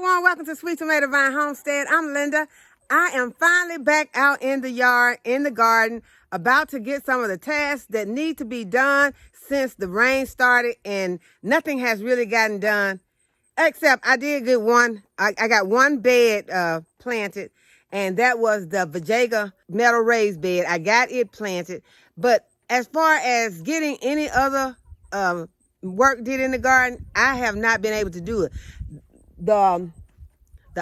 everyone, welcome to Sweet Tomato Vine Homestead. I'm Linda. I am finally back out in the yard, in the garden, about to get some of the tasks that need to be done since the rain started and nothing has really gotten done. Except I did get one. I got one bed planted, and that was the Vajayga metal raised bed. I got it planted. But as far as getting any other work did in the garden, I have not been able to do it. The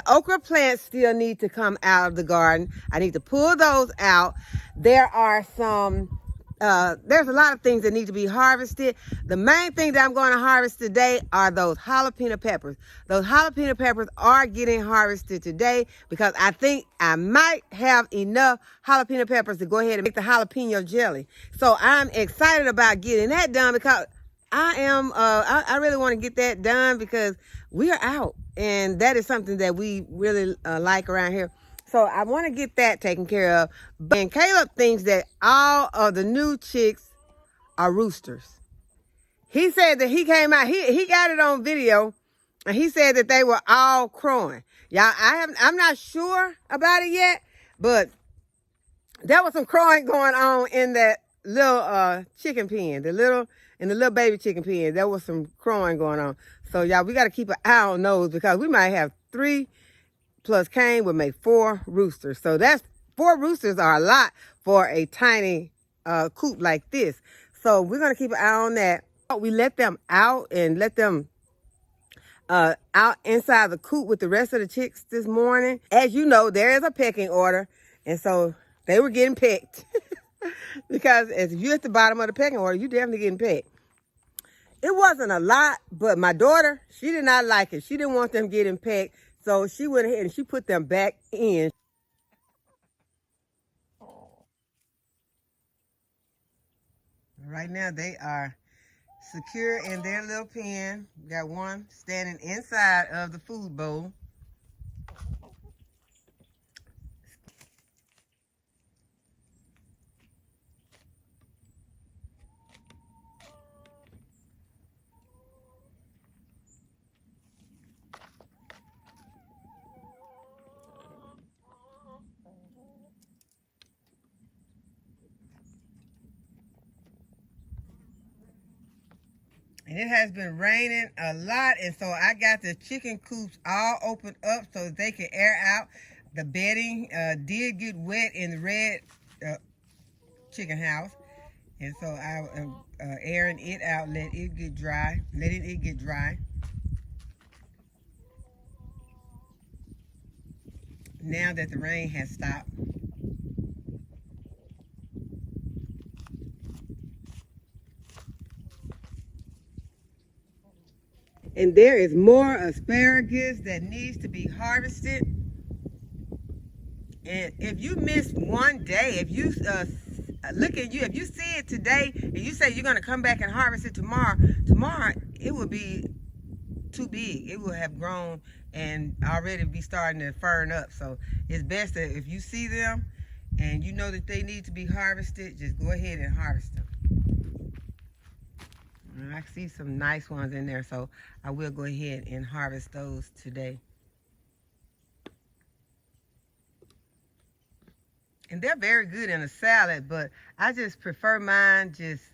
okra plants still need to come out of the garden. I need to pull those out. There are there's a lot of things that need to be harvested. The main thing that I'm going to harvest today are those jalapeno peppers. Those jalapeno peppers are getting harvested today because I think I might have enough jalapeno peppers to go ahead and make the jalapeno jelly. So I'm excited about getting that done because I really want to get that done because we are out, and that is something that we really like around here. So I want to get that taken care of. And Caleb thinks that all of the new chicks are roosters. He said that he came out, he got it on video, and he said that they were all crowing. Y'all, I'm not sure about it yet, but there was some crowing going on in that little chicken pen, in the little baby chicken pen. There was some crowing going on. So y'all, we got to keep an eye on those because we might have 3 plus Cain would make 4 roosters. So that's 4 roosters are a lot for a tiny coop like this. So we're going to keep an eye on that. We let them out and let them out inside the coop with the rest of the chicks this morning. As you know, there is a pecking order. And so they were getting pecked. Because if you're at the bottom of the pecking order, you're definitely getting pecked. It wasn't a lot, but my daughter, she did not like it. She didn't want them getting pecked. So she went ahead and she put them back in. Right now they are secure in their little pen. We got one standing inside of the food bowl. And it has been raining a lot, and so I got the chicken coops all opened up so that they can air out. The bedding did get wet in the red chicken house, and so I am airing it out, letting it get dry. Now that the rain has stopped. And there is more asparagus that needs to be harvested. And if you miss one day, if you if you see it today and you say you're going to come back and harvest it tomorrow it will be too big. It will have grown and already be starting to fern up. So it's best that if you see them and you know that they need to be harvested, just go ahead and harvest them. I see some nice ones in there, so I will go ahead and harvest those today. And they're very good in a salad, but I just prefer mine just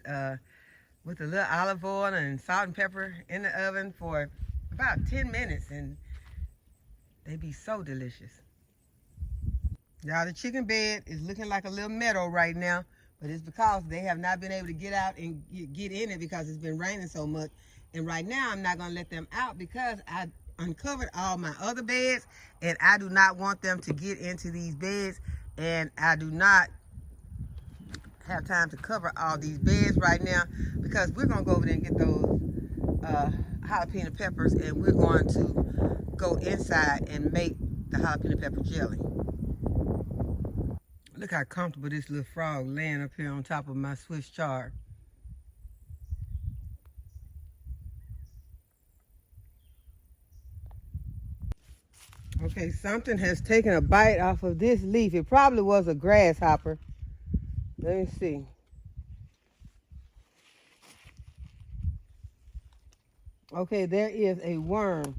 with a little olive oil and salt and pepper in the oven for about 10 minutes, and they be so delicious. Y'all, the chicken bed is looking like a little meadow right now. But it's because they have not been able to get out and get in it because it's been raining so much. And right now, I'm not going to let them out because I uncovered all my other beds. And I do not want them to get into these beds. And I do not have time to cover all these beds right now because we're going to go over there and get those jalapeno peppers. And we're going to go inside and make the jalapeno pepper jelly. Look how comfortable this little frog laying up here on top of my Swiss chard. Okay, something has taken a bite off of this leaf. It probably was a grasshopper. Let me see. Okay, there is a worm.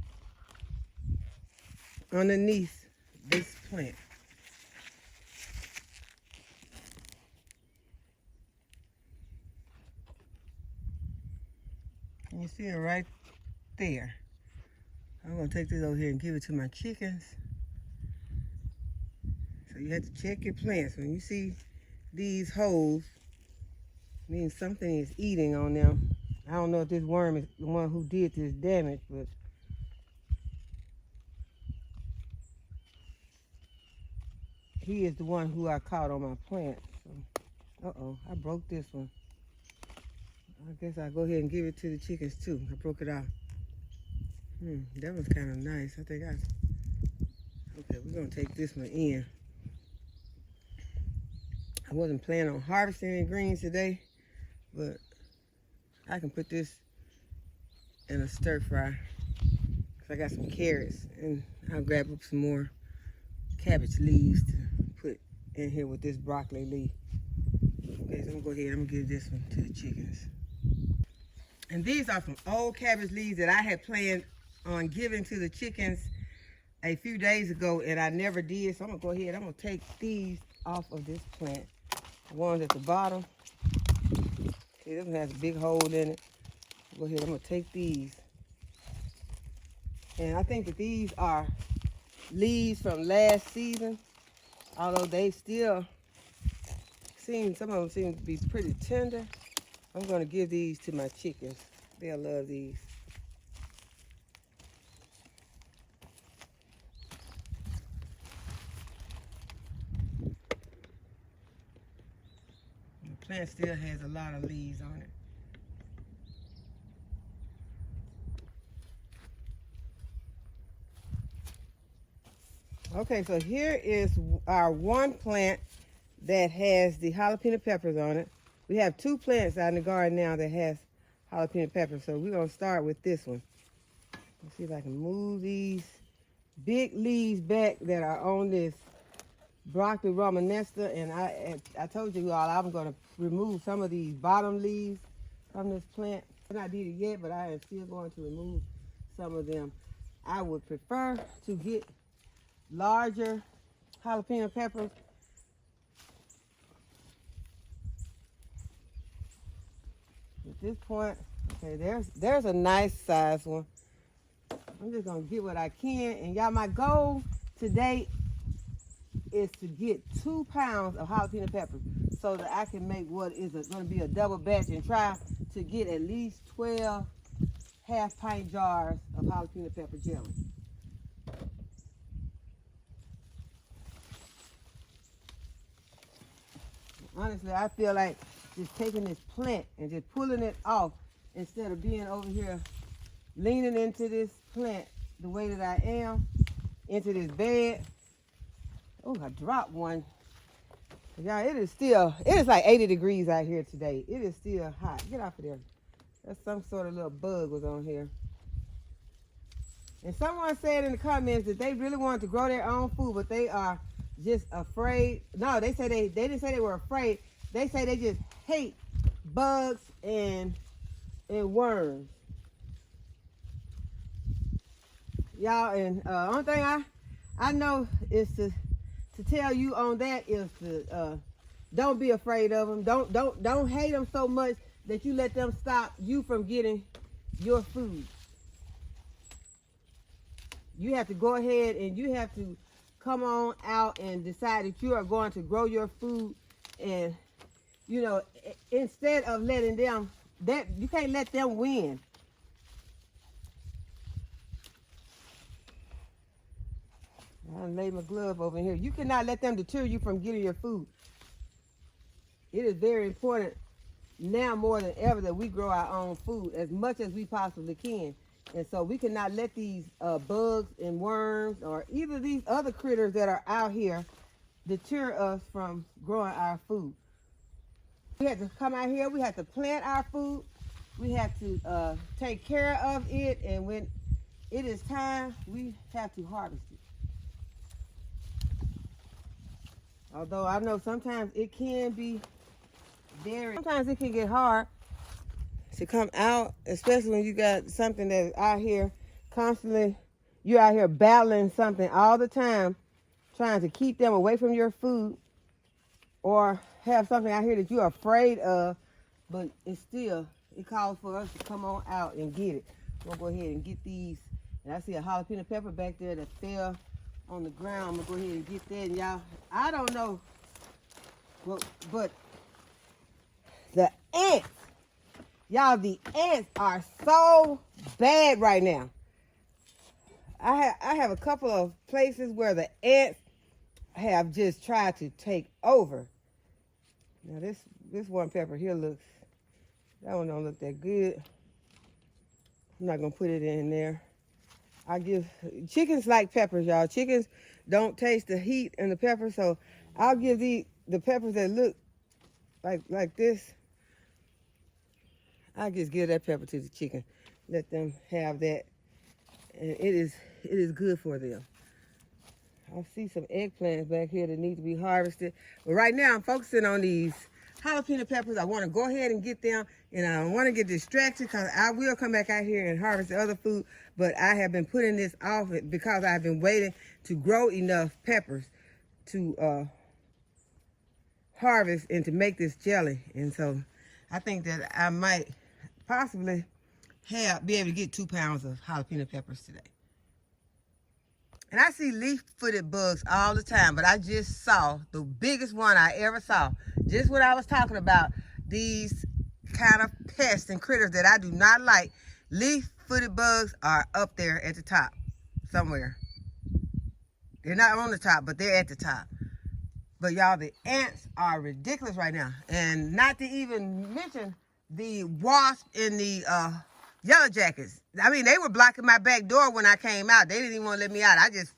underneath this plant. You see it right there. I'm gonna take this over here and give it to my chickens. So you have to check your plants. When you see these holes, means something is eating on them. I don't know if this worm is the one who did this damage, but he is the one who I caught on my plant. So, uh-oh, I broke this one. I guess I'll go ahead and give it to the chickens too. I broke it off. That was kind of nice. Okay, we're gonna take this one in. I wasn't planning on harvesting any greens today, but I can put this in a stir fry. Cause I got some carrots, and I'll grab up some more cabbage leaves to put in here with this broccoli leaf. Okay, so I'm gonna go ahead, I'm gonna give this one to the chickens. And these are some old cabbage leaves that I had planned on giving to the chickens a few days ago, and I never did. So I'm gonna go ahead, I'm gonna take these off of this plant. The ones at the bottom. See, this one has a big hole in it. Go ahead, I'm gonna take these. And I think that these are leaves from last season, although they still some of them seem to be pretty tender. I'm gonna give these to my chickens. They'll love these. The plant still has a lot of leaves on it. Okay, so here is our one plant that has the jalapeno peppers on it. We have two plants out in the garden now that has jalapeno peppers, so we're gonna start with this one. Let's see if I can move these big leaves back that are on this broccoli romanesta, and I told you all I'm gonna remove some of these bottom leaves from this plant. I did not it yet, but I am still going to remove some of them. I would prefer to get larger jalapeno peppers. At this point, okay, there's a nice size one. I'm just gonna get what I can, and y'all, my goal today is to get 2 pounds of jalapeno peppers so that I can make what is going to be a double batch and try to get at least 12 half-pint jars of jalapeno pepper jelly. Honestly, I feel like just taking this plant and just pulling it off instead of being over here leaning into this plant the way that I am, into this bed. Oh, I dropped one. Y'all, it is like 80 degrees out here today. It is still hot. Get off of there. That's some sort of little bug was on here. And someone said in the comments that they really wanted to grow their own food, but they are just afraid. No, they say they didn't say they were afraid. They say they just hate bugs and worms. Y'all, and only thing I know is to tell you on that is to don't be afraid of them. Don't hate them so much that you let them stop you from getting your food. You have to go ahead and you have to come on out and decide that you are going to grow your food, and you know, instead of letting them, that you can't let them win. I laid my glove over here. You cannot let them deter you from getting your food. It is very important now more than ever that we grow our own food as much as we possibly can. And so we cannot let these bugs and worms or either these other critters that are out here deter us from growing our food. We have to come out here, we have to plant our food, we have to take care of it, and when it is time, we have to harvest it. Although I know sometimes it can be sometimes it can get hard to come out, especially when you got something that's out here constantly, you're out here battling something all the time, trying to keep them away from your food, or have something out here that you're afraid of, but it calls for us to come on out and get it. We'll go ahead and get these. And I see a jalapeno pepper back there that fell on the ground. I'm gonna go ahead and get that. And y'all, I don't know, but the ants, y'all, the ants are so bad right now. I have a couple of places where the ants have just tried to take over. Now this one pepper here that one don't look that good. I'm not gonna put it in there. Chickens like peppers, y'all. Chickens don't taste the heat in the pepper, so I'll give the peppers that look like this. I'll just give that pepper to the chicken. Let them have that, and it is good for them. I see some eggplants back here that need to be harvested, but right now I'm focusing on these jalapeno peppers. I want to go ahead and get them, and I don't want to get distracted because I will come back out here and harvest the other food, but I have been putting this off because I've been waiting to grow enough peppers to harvest and to make this jelly. And so I think that I might possibly be able to get 2 pounds of jalapeno peppers today. And I see leaf-footed bugs all the time, but I just saw the biggest one I ever saw. Just what I was talking about, these kind of pests and critters that I do not like. Leaf-footed bugs are up there at the top somewhere. They're not on the top, but they're at the top. But y'all, the ants are ridiculous right now. And not to even mention the wasp and the yellow jackets. I mean, they were blocking my back door when I came out. They didn't even want to let me out. I just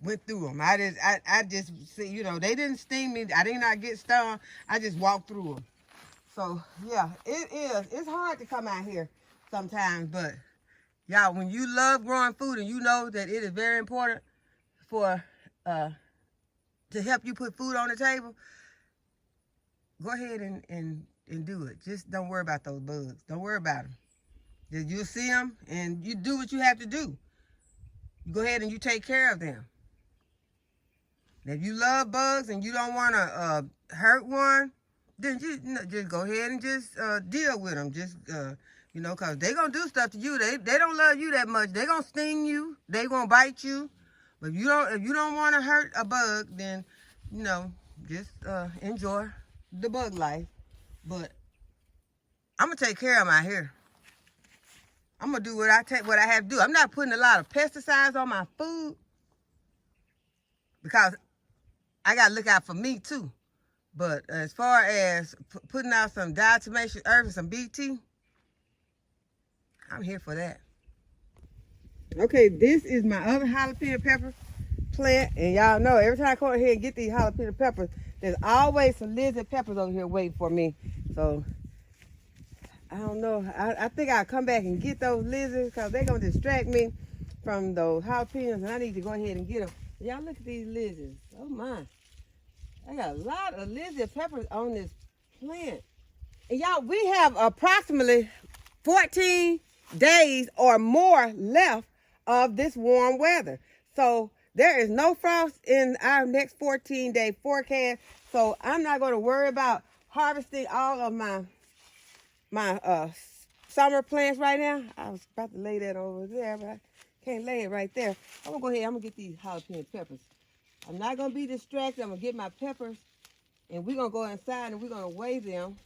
went through them. I just, you know, they didn't sting me. I did not get stung. I just walked through them. So, yeah, it's hard to come out here sometimes. But, y'all, when you love growing food and you know that it is very important for to help you put food on the table, go ahead and do it. Just don't worry about those bugs. Don't worry about them. You'll see them, and you do what you have to do. You go ahead and you take care of them. And if you love bugs and you don't want to hurt one, then just go ahead and just deal with them. Just, you know, because they're going to do stuff to you. They don't love you that much. They're going to sting you. They're going to bite you. But if you don't want to hurt a bug, then, you know, just enjoy the bug life. But I'm going to take care of them out here. I'm going to do what I have to do. I'm not putting a lot of pesticides on my food because I got to look out for me too. But as far as putting out some diatomaceous earth and some BT, I'm here for that. Okay, this is my other jalapeno pepper plant. And y'all know, every time I come over here and get these jalapeno peppers, there's always some lizard peppers over here waiting for me. So I don't know. I think I'll come back and get those lizards because they're going to distract me from those jalapenos, and I need to go ahead and get them. Y'all look at these lizards. Oh, my. I got a lot of lizard peppers on this plant. And y'all, we have approximately 14 days or more left of this warm weather. So there is no frost in our next 14-day forecast. So I'm not going to worry about harvesting all of my summer plants right now. I was about to lay that over there, but I can't lay it right there. I'm gonna go ahead, I'm gonna get these jalapeno peppers. I'm not gonna be distracted. I'm gonna get my peppers, and we're gonna go inside and we're gonna weigh them.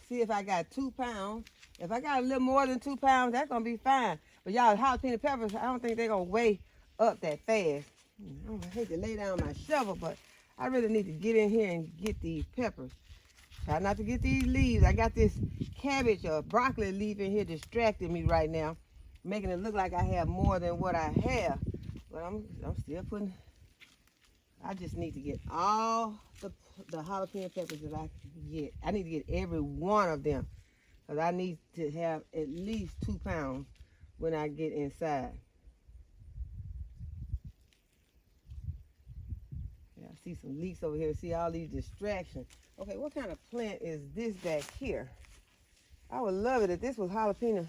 See if I got 2 pounds. If I got a little more than 2 pounds, that's gonna be fine. But y'all, jalapeno peppers, I don't think they're gonna weigh up that fast. I hate to lay down my shovel, but I really need to get in here and get these peppers. Try not to get these leaves. I got this cabbage or broccoli leaf in here distracting me right now, making it look like I have more than what I have. But I'm still putting, I just need to get all the jalapeno peppers that I can get. I need to get every one of them because I need to have at least 2 pounds when I get inside. Yeah, I see some leaks over here. See all these distractions. Okay, what kind of plant is this back here? I would love it if this was jalapeno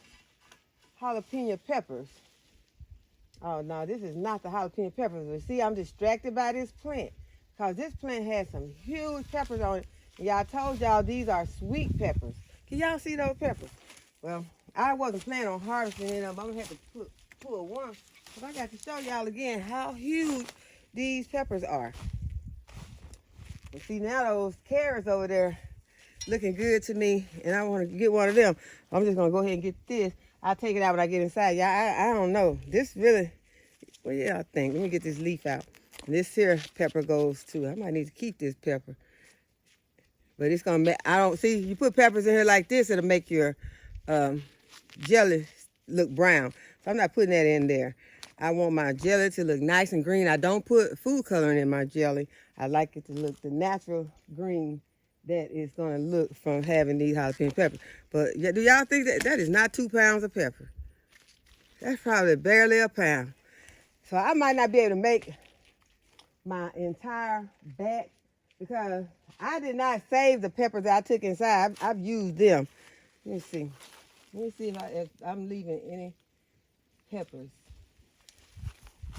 peppers. Oh, no, this is not the jalapeno peppers. But see, I'm distracted by this plant because this plant has some huge peppers on it. And y'all told y'all these are sweet peppers. Can y'all see those peppers? Well, I wasn't planning on harvesting them. I'm going to have to pull one. But I got to show y'all again how huge these peppers are. And see, now those carrots over there looking good to me, and I want to get one of them. I'm just going to go ahead and get this. I'll take it out when I get inside. Y'all, I don't know. This really, well, yeah, I think. Let me get this leaf out. And this here pepper goes too. I might need to keep this pepper. But it's going to make, I don't, see, you put peppers in here like this, it'll make your jelly look brown. So I'm not putting that in there. I want my jelly to look nice and green. I don't put food coloring in my jelly. I like it to look the natural green that is going to look from having these jalapeno peppers. But do y'all think that is not 2 pounds of pepper? That's probably barely a pound. So I might not be able to make my entire batch because I did not save the peppers that I took inside. I've used them. Let me see. Let me see if I'm leaving any peppers.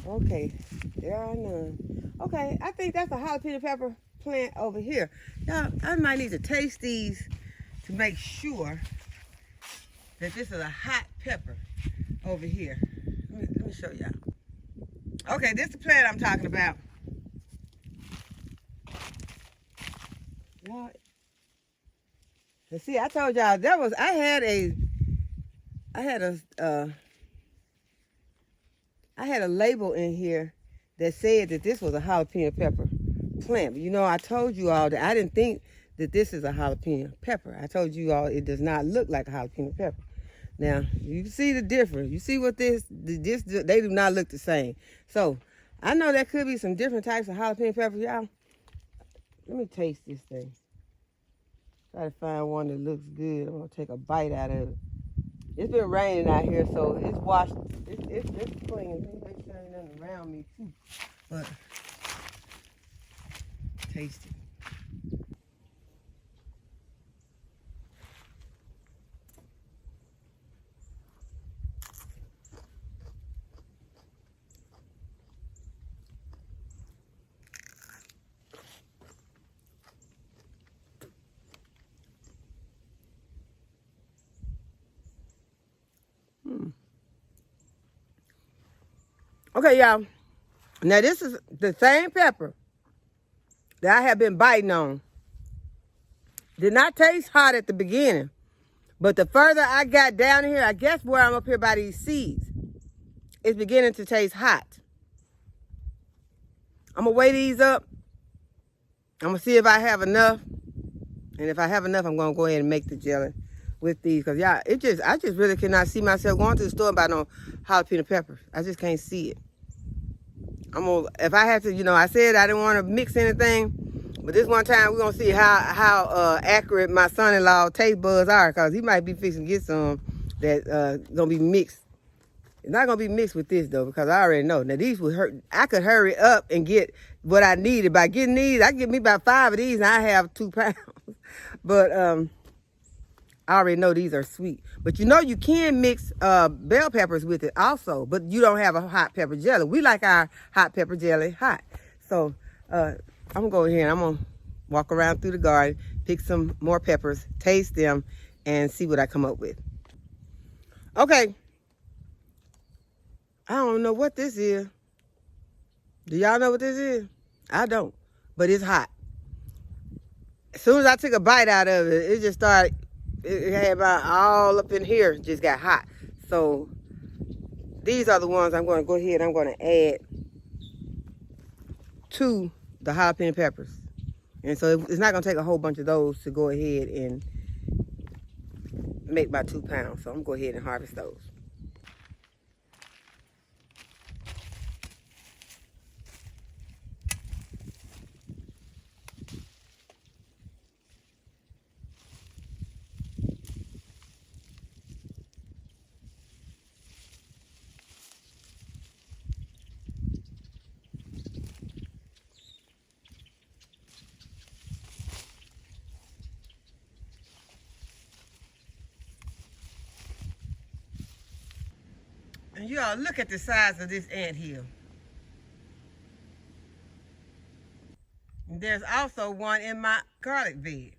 Okay, there are none. Okay, I think that's a jalapeno pepper plant over here. Y'all, I might need to taste these to make sure that this is a hot pepper over here. Let me show y'all. Okay, this is the plant I'm talking about. Y'all, and see, I told y'all that was, I had a label in here that said that this was a jalapeno pepper plant. But you know, I told you all that I didn't think that this is a jalapeno pepper. I told you all it does not look like a jalapeno pepper. Now, you see the difference. You see what they do not look the same. So, I know there could be some different types of jalapeno peppers, y'all. Let me taste this thing. Try to find one that looks good. I'm going to take a bite out of it. It's been raining out here, so it's washed. It's clean. Anybody turning nothing around me, too. But, taste it. Okay, y'all. Now, this is the same pepper that I have been biting on. Did not taste hot at the beginning. But the further I got down here, I guess where I'm up here by these seeds, it's beginning to taste hot. I'm going to weigh these up. I'm going to see if I have enough. And if I have enough, I'm going to go ahead and make the jelly with these. Because, y'all, I just really cannot see myself going to the store and buy no jalapeno peppers. I just can't see it. If I have to, you know, I said I didn't want to mix anything. But this one time, we're going to see how accurate my son-in-law taste buds are. Because he might be fixing to get some that going to be mixed. It's not going to be mixed with this, though, because I already know. Now, these would hurt. I could hurry up and get what I needed. By getting these, I get me about 5 of these, and I have 2 pounds. But I already know these are sweet. But you know you can mix bell peppers with it also, but you don't have a hot pepper jelly. We like our hot pepper jelly hot. So I'm going to go ahead and I'm going to walk around through the garden, pick some more peppers, taste them, and see what I come up with. Okay. I don't know what this is. Do y'all know what this is? I don't, but it's hot. As soon as I took a bite out of it, it just started, it had about all up in here, just got hot. So these are the ones I'm going to go ahead, I'm going to add to the jalapeno peppers. And so it's not going to take a whole bunch of those to go ahead and make my 2 pounds. So I'm going to go ahead and harvest those. And you all look at the size of this anthill. And there's also one in my garlic bed.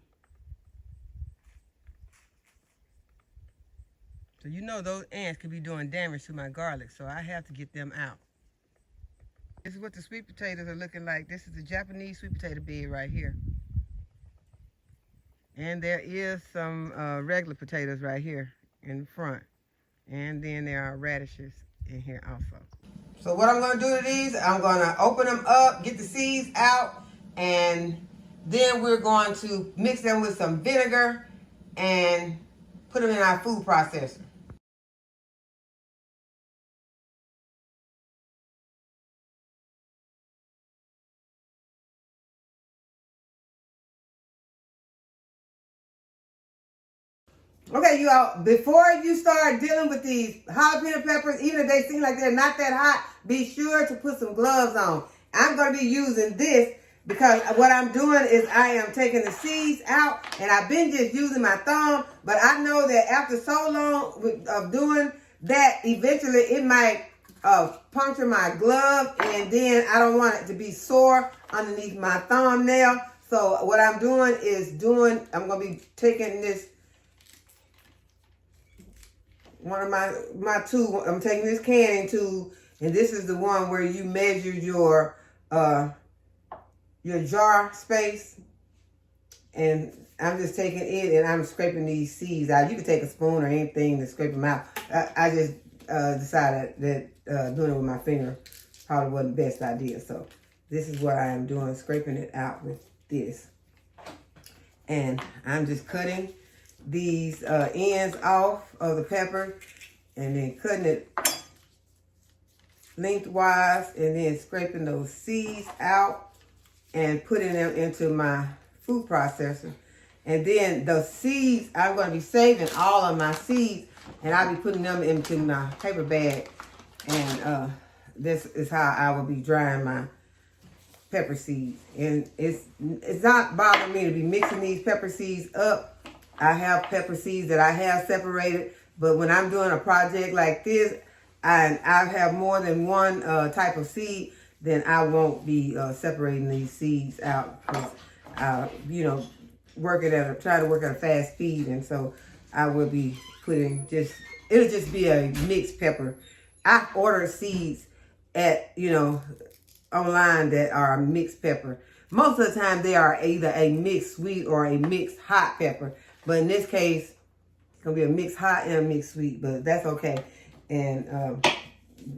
So you know those ants could be doing damage to my garlic, so I have to get them out. This is what the sweet potatoes are looking like. This is the Japanese sweet potato bed right here. And there is some regular potatoes right here in front. And then there are radishes in here also. So what I'm going to do to these, I'm going to open them up, get the seeds out, and then we're going to mix them with some vinegar and put them in our food processor. Okay, you all, before you start dealing with these jalapeno peppers, even if they seem like they're not that hot, be sure to put some gloves on. I'm going to be using this because what I'm doing is I am taking the seeds out, and I've been just using my thumb, but I know that after so long of doing that, eventually it might puncture my glove, and then I don't want it to be sore underneath my thumbnail. So what I'm doing is I'm going to be taking this, one of my tool, I'm taking this canning tool, and this is the one where you measure your jar space, and I'm just taking it and I'm scraping these seeds out. You can take a spoon or anything to scrape them out. I just decided that doing it with my finger probably wasn't the best idea, so this is what I am doing, scraping it out with this. And I'm just cutting these ends off of the pepper, and then cutting it lengthwise, and then scraping those seeds out and putting them into my food processor. And then the seeds, I'm going to be saving all of my seeds, and I'll be putting them into my paper bag. And this is how I will be drying my pepper seeds. And it's not bothering me to be mixing these pepper seeds up. I have pepper seeds that I have separated, but when I'm doing a project like this, and I have more than one type of seed, then I won't be separating these seeds out, because you know, try to work at a fast speed, and so I will be putting it'll just be a mixed pepper. I order seeds at, online that are a mixed pepper. Most of the time they are either a mixed sweet or a mixed hot pepper. But in this case, it's going to be a mixed hot and a mixed sweet, but that's okay. And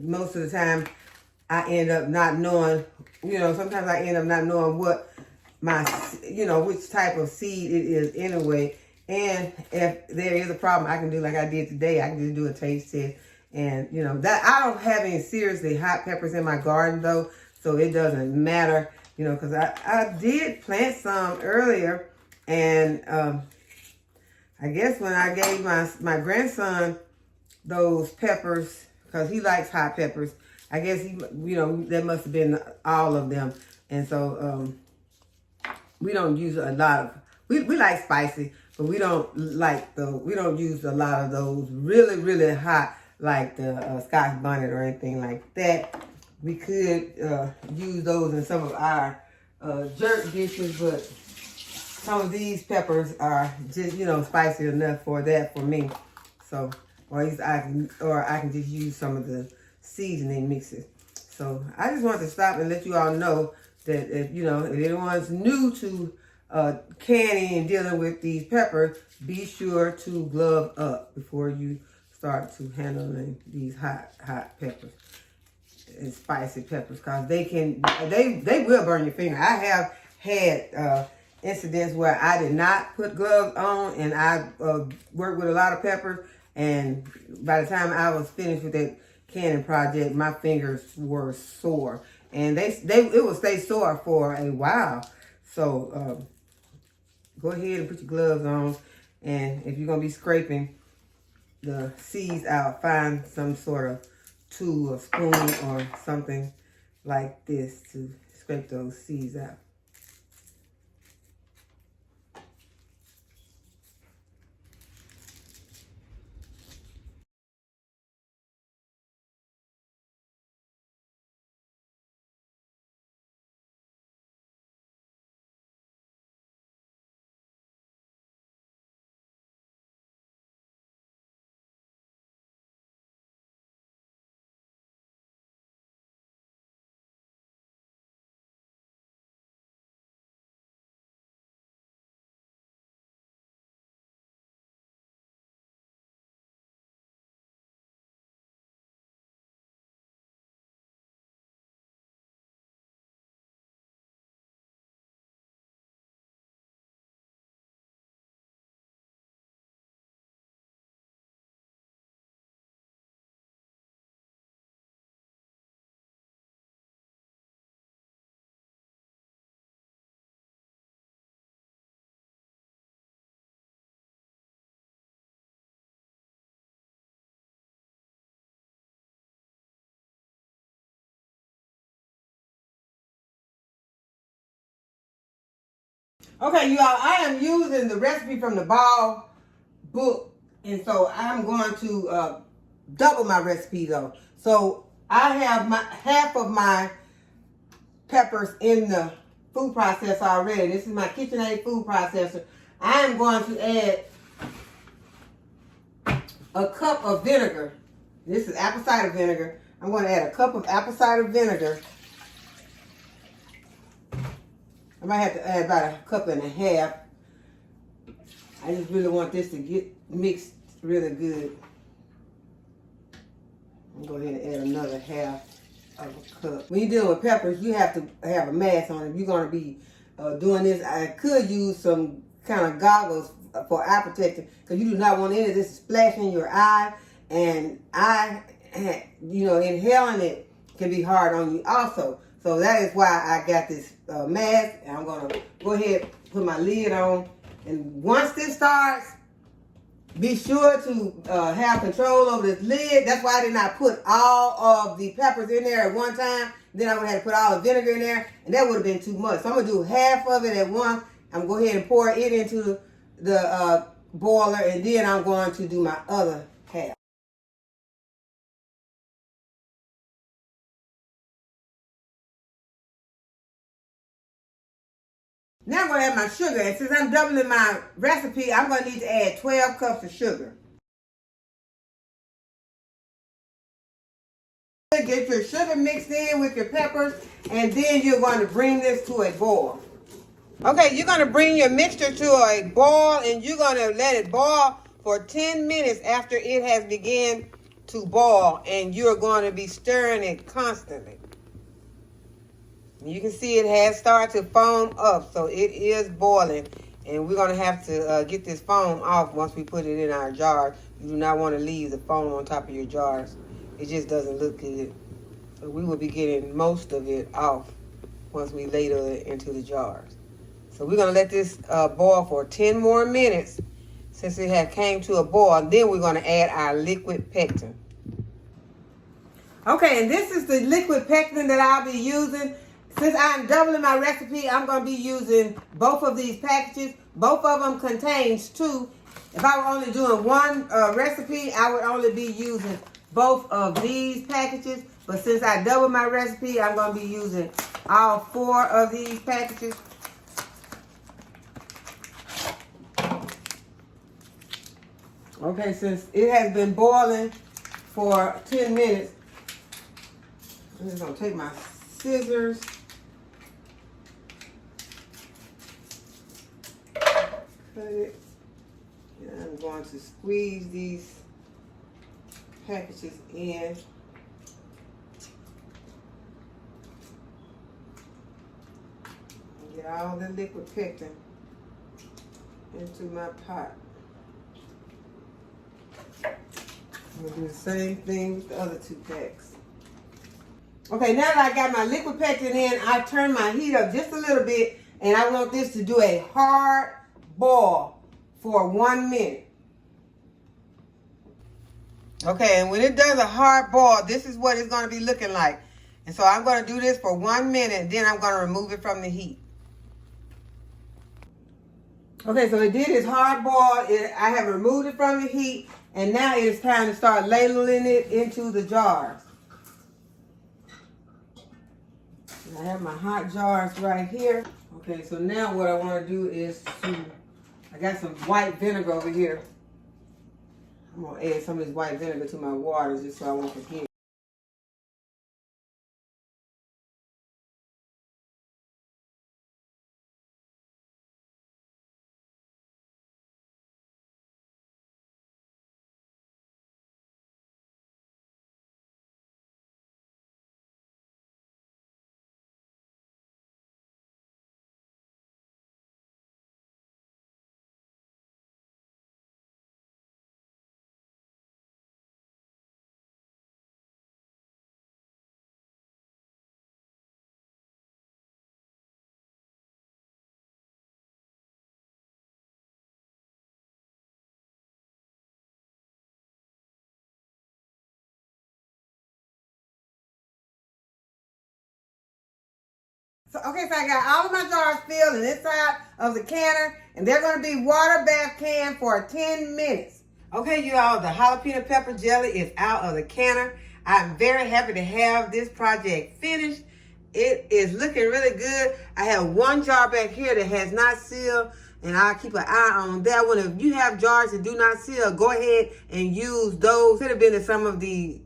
most of the time, I end up not knowing, sometimes I end up not knowing what which type of seed it is anyway. And if there is a problem, I can do like I did today. I can just do a taste test. And, that I don't have any seriously hot peppers in my garden, though, so it doesn't matter, because I did plant some earlier, and I guess when I gave my grandson those peppers, because he likes hot peppers, I guess that must have been all of them. And so we don't use a lot of, we like spicy, but we don't use a lot of those really, really hot, like the Scotch bonnet or anything like that. We could use those in some of our jerk dishes, but some of these peppers are just, spicy enough for that for me. So, or I can just use some of the seasoning mixes. So I just wanted to stop and let you all know that if anyone's new to canning and dealing with these peppers, be sure to glove up before you start to handling these hot peppers and spicy peppers, because they will burn your finger. I have had incidents where I did not put gloves on, and I worked with a lot of peppers, and by the time I was finished with that canning project, my fingers were sore, and it will stay sore for a while. So go ahead and put your gloves on, and if you're gonna be scraping the seeds out, find some sort of tool or spoon or something like this to scrape those seeds out. Okay, you all, I am using the recipe from the boiil book, and so I'm going to double my recipe though. So I have my half of my peppers in the food processor already. This is my KitchenAid food processor. I am going to add a cup of vinegar. This is apple cider vinegar. I'm going to add a cup of apple cider vinegar. I might have to add about a cup and a half. I just really want this to get mixed really good. I'm going to go ahead and add another half of a cup. When you're dealing with peppers, you have to have a mask on. If you're going to be doing this, I could use some kind of goggles for eye protection, because you do not want any of this to splash in your eye. And inhaling it can be hard on you also. So that is why I got this mask, and I'm going to go ahead and put my lid on. And once this starts, be sure to have control over this lid. That's why I did not put all of the peppers in there at one time. Then I would have to put all the vinegar in there, and that would have been too much. So I'm going to do half of it at once. I'm going to go ahead and pour it into the boiler, and then I'm going to do my other half. Now I'm going to add my sugar, and since I'm doubling my recipe, I'm going to need to add 12 cups of sugar. Get your sugar mixed in with your peppers, and then you're going to bring this to a boil. Okay, you're going to bring your mixture to a boil, and you're going to let it boil for 10 minutes after it has begun to boil, and you're going to be stirring it constantly. You can see it has started to foam up, so it is boiling, and we're going to have to get this foam off once we put it in our jars. You do not want to leave the foam on top of your jars. It just doesn't look good. So we will be getting most of it off once we ladle it into the jars. So we're going to let this boil for 10 more minutes since it had came to a boil. Then we're going to add our liquid pectin. Okay, and this is the liquid pectin that I'll be using. Since I'm doubling my recipe, I'm going to be using both of these packages. Both of them contains 2. If I were only doing one recipe, I would only be using both of these packages. But since I doubled my recipe, I'm going to be using all 4 of these packages. Okay, since it has been boiling for 10 minutes, I'm just going to take my scissors. Cut it. And I'm going to squeeze these packages in. And get all the liquid pectin into my pot. I'm going to do the same thing with the other 2 packs. Okay, now that I got my liquid pectin in, I turn my heat up just a little bit, and I want this to do a hard boil for 1 minute. Okay, and when it does a hard boil, this is what it's going to be looking like. And so I'm going to do this for 1 minute, and then I'm going to remove it from the heat. Okay, so it did its hard boil. I have removed it from the heat, and now it is time to start ladling it into the jars. And I have my hot jars right here. Okay, so now what I want to do is I got some white vinegar over here. I'm going to add some of this white vinegar to my water just so I won't forget. So I got all of my jars filled and inside of the canner, and they're going to be water bath canned for 10 minutes. Okay, you all, the jalapeno pepper jelly is out of the canner. I'm very happy to have this project finished. It is looking really good. I have one jar back here that has not sealed, and I'll keep an eye on that one. If you have jars that do not seal, go ahead and use those. Could have been that some of the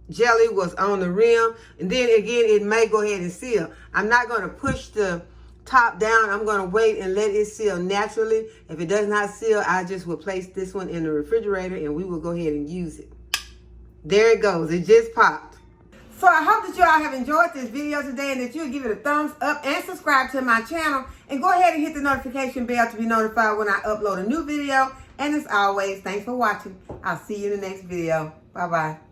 jelly was on the rim, and then again, it may go ahead and seal. I'm not going to push the top down. I'm going to wait and let it seal naturally. If it does not seal, I just will place this one in the refrigerator, and we will go ahead and use it. There it goes. It just popped. So I hope that you all have enjoyed this video today and that you'll give it a thumbs up and subscribe to my channel. And go ahead and hit the notification bell to be notified when I upload a new video. And as always, thanks for watching. I'll see you in the next video. Bye-bye.